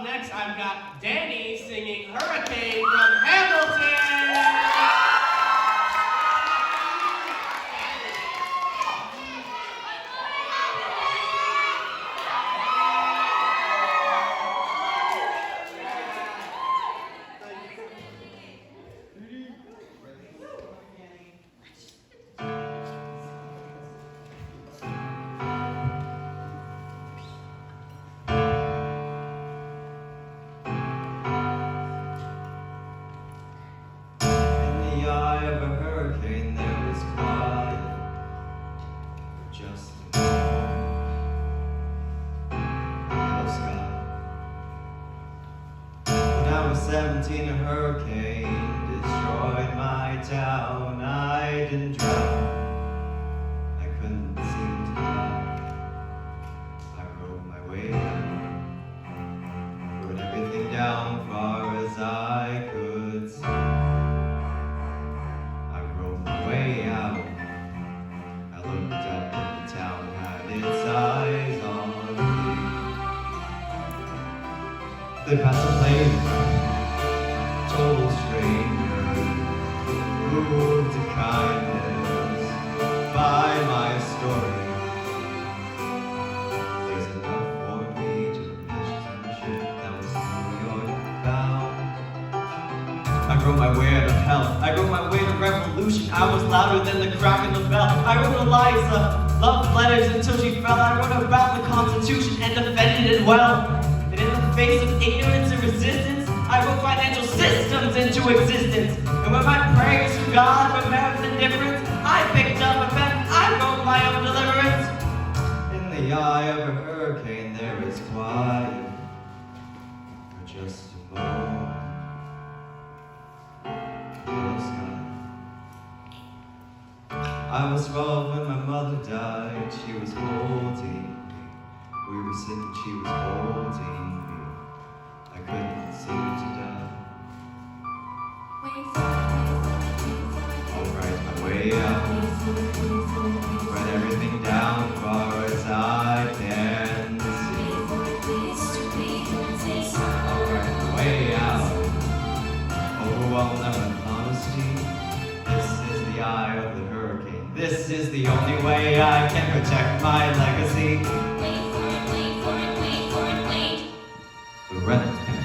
next I've got Danny singing Hurricane from Hamilton. Just a yellow sky. When I was 17, a hurricane destroyed my town. I didn't drown, I couldn't seem to die. I rode my way down, rode everything down far as I could see. I rode my way out. Looked up and the town had its eyes on me. They passed a plane, total stranger, who moved to kindness by my story. There's enough for me to ashes on the ship that was New York bound. I wrote my way out of hell. I wrote my way to revolution. I was louder than the crack of the bell. I wrote Eliza love letters until she fell. I wrote about the Constitution and defended it well. And in the face of ignorance and resistance, I wrote financial systems into existence. And when my prayers to God were met with indifference, I picked up a pen. I wrote my own deliverance. In the eye of a hurricane, there is quiet for just a moment. I was 12 when my mother died. She was holding me. We were sick and she was holding me. I couldn't seem to die. I'll write my way out. Write everything down far as I can see. I'll write my way out. Overwhelmed with honesty. This is the eye of the hurricane. This is the only way I can protect my legacy. Wait for it, wait for it, wait for it, wait. The Renaissance.